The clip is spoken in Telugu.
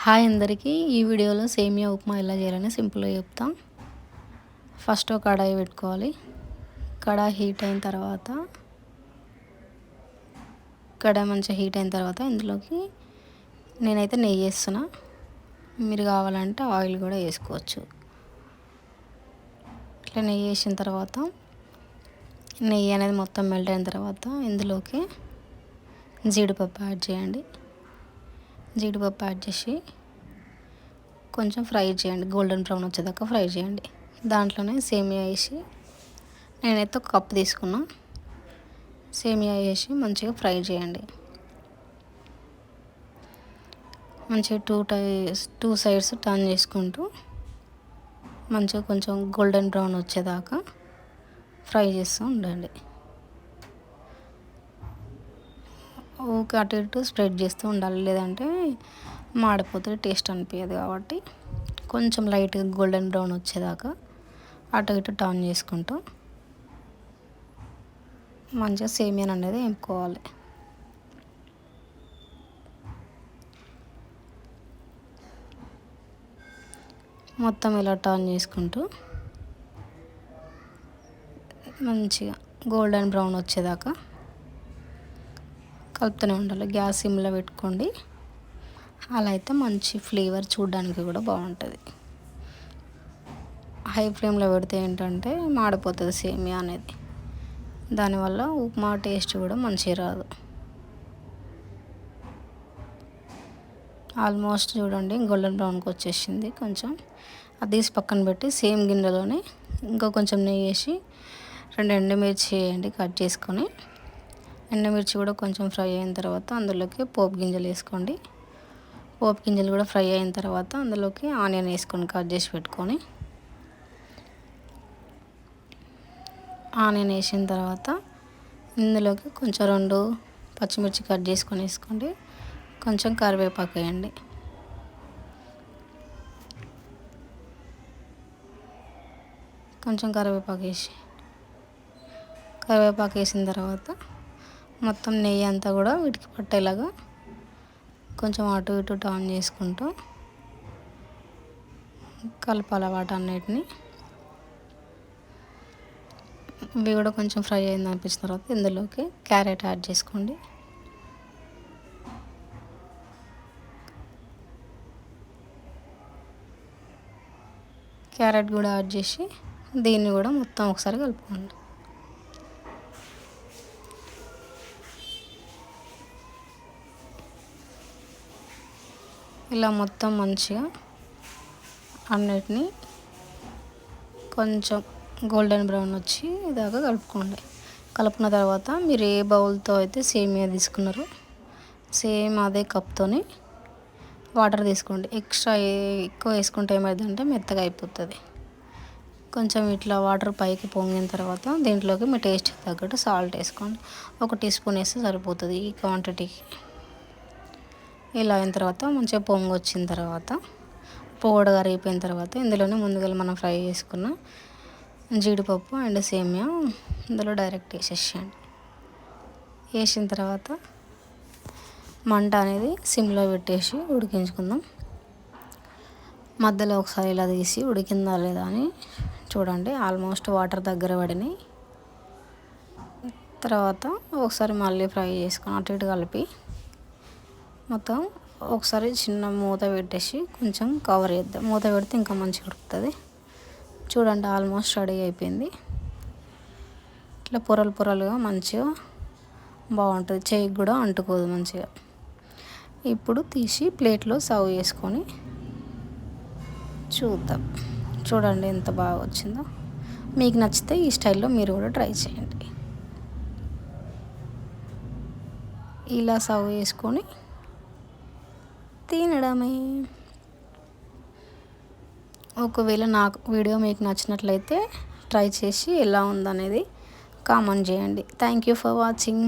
హాయ్ అందరికీ. ఈ వీడియోలో సేమియా ఉప్మా ఎలా చేయాలని సింపుల్గా చెప్తాం. ఫస్ట్ ఒక కడాయి పెట్టుకోవాలి. కడాయి మంచిగా హీట్ అయిన తర్వాత ఇందులోకి నేనైతే నెయ్యి వేస్తున్నా. మీరు కావాలంటే ఆయిల్ కూడా వేసుకోవచ్చు. ఇట్లా నెయ్యి వేసిన తర్వాత నెయ్యి అనేది మొత్తం మెల్ట్ అయిన తర్వాత ఇందులోకి జీడిపప్పు యాడ్ చేయండి. జీడిపప్పు యాడ్ చేసి కొంచెం ఫ్రై చేయండి, గోల్డెన్ బ్రౌన్ వచ్చేదాకా ఫ్రై చేయండి. దాంట్లోనే సేమియా వేసి నేనైతే ఒక కప్పు తీసుకున్నా. సేమియా వేసి మంచిగా ఫ్రై చేయండి. మంచిగా టూ సైడ్స్ టర్న్ చేసుకుంటూ మంచిగా కొంచెం గోల్డెన్ బ్రౌన్ వచ్చేదాకా ఫ్రై చేస్తూ ఉండండి. ఊకే అటు ఇటు స్ప్రెడ్ చేస్తూ ఉండాలి, లేదంటే మాడిపోతుంది, టేస్ట్ అనిపించదు. కాబట్టి కొంచెం లైట్గా గోల్డెన్ బ్రౌన్ వచ్చేదాకా అటు ఇటు టర్న్ చేసుకుంటూ మంచిగా సేమియా అనేది వేపుకోవాలి. మొత్తం ఇలా టర్న్ చేసుకుంటూ మంచిగా గోల్డెన్ బ్రౌన్ వచ్చేదాకా కలుపుతూనే ఉండాలి. గ్యాస్ సిమ్లో పెట్టుకోండి. అలా అయితే మంచి ఫ్లేవర్ చూడడానికి కూడా బాగుంటుంది. హై ఫ్లేమ్లో పెడితే ఏంటంటే మాడిపోతుంది సేమియా అనేది. దానివల్ల ఉప్మా టేస్ట్ కూడా మంచిగా రాదు. ఆల్మోస్ట్ చూడండి గోల్డెన్ బ్రౌన్కి వచ్చేసింది. కొంచెం అది తీసి పక్కన పెట్టి సేమ్ గిన్నెలోనే ఇంకా కొంచెం నెయ్యి వేసి 2 ఎండుమిర్చి వేయండి కట్ చేసుకొని. ఎండుమిర్చి కూడా కొంచెం ఫ్రై అయిన తర్వాత అందులోకి పోపు గింజలు వేసుకోండి. పోపు గింజలు కూడా ఫ్రై అయిన తర్వాత అందులోకి ఆనియన్ వేసుకొని కట్ చేసి పెట్టుకొని, ఆనియన్ వేసిన తర్వాత ఇందులోకి కొంచెం 2 పచ్చిమిర్చి కట్ చేసుకొని వేసుకోండి. కొంచెం కరివేపాకు వేయండి. కరివేపాకు వేసిన తర్వాత మొత్తం నెయ్యి అంతా కూడా వీటికి పట్టేలాగా కొంచెం అటు ఇటు టర్న్ చేసుకుంటూ కలపాలి వాటన్నిటిని. ఇవి కూడా కొంచెం ఫ్రై అయింది అనిపించిన తర్వాత ఇందులోకి క్యారెట్ యాడ్ చేసుకోండి. క్యారెట్ కూడా యాడ్ చేసి దీన్ని కూడా మొత్తం ఒకసారి కలుపుకోండి. ఇలా మొత్తం మంచిగా అన్నిటినీ కొంచెం గోల్డెన్ బ్రౌన్ వచ్చి ఇదాకా కలుపుకోండి. కలుపుకున్న తర్వాత మీరు ఏ బౌల్తో అయితే సేమియా తీసుకున్నారో సేమ్ అదే కప్తోని వాటర్ తీసుకోండి. ఎక్కువ వేసుకుంటే ఏమైందంటే మెత్తగా అయిపోతుంది. కొంచెం ఇట్లా వాటర్ పైకి పొంగిన తర్వాత దీంట్లోకి మీ టేస్ట్ తగ్గట్టు సాల్ట్ వేసుకోండి. 1 టీ స్పూన్ వేస్తే సరిపోతుంది ఈ క్వాంటిటీకి. ఇలా అయిన తర్వాత మంచిగా పొంగు వచ్చిన తర్వాత పొగడ కరిగిపోయిన తర్వాత ఇందులోనే ముందుగా మనం ఫ్రై చేసుకున్న జీడిపప్పు అండ్ సేమియా ఇందులో డైరెక్ట్ వేసేసేయండి. వేసిన తర్వాత మంట అనేది సిమ్లో పెట్టేసి ఉడికించుకుందాం. మధ్యలో ఒకసారి ఇలా తీసి ఉడికిందా లేదా అని చూడండి. ఆల్మోస్ట్ వాటర్ దగ్గర పడినాయి. తర్వాత ఒకసారి మళ్ళీ ఫ్రై చేసుకొని అటు ఇటు కలిపి మొత్తం ఒకసారి చిన్న మూత పెట్టేసి కొంచెం కవర్ చేద్దాం. మూత పెడితే ఇంకా మంచిగా ఉడుకుతుంది. చూడండి ఆల్మోస్ట్ రెడీ అయిపోయింది. ఇట్లా పొరలుగా మంచిగా బాగుంటుంది. చేయికి కూడా అంటుకోదు మంచిగా. ఇప్పుడు తీసి ప్లేట్లో సర్వ్ చేసుకొని చూద్దాం. చూడండి ఎంత బాగా వచ్చిందో. మీకు నచ్చితే ఈ స్టైల్లో మీరు కూడా ట్రై చేయండి. ఇలా సర్వ్ చేసుకొని తినడమే. ఒకవేళ నాకు వీడియో మీకు నచ్చినట్లయితే ట్రై చేసి ఎలా ఉందనేది కామెంట్ చేయండి. Thank you for watching.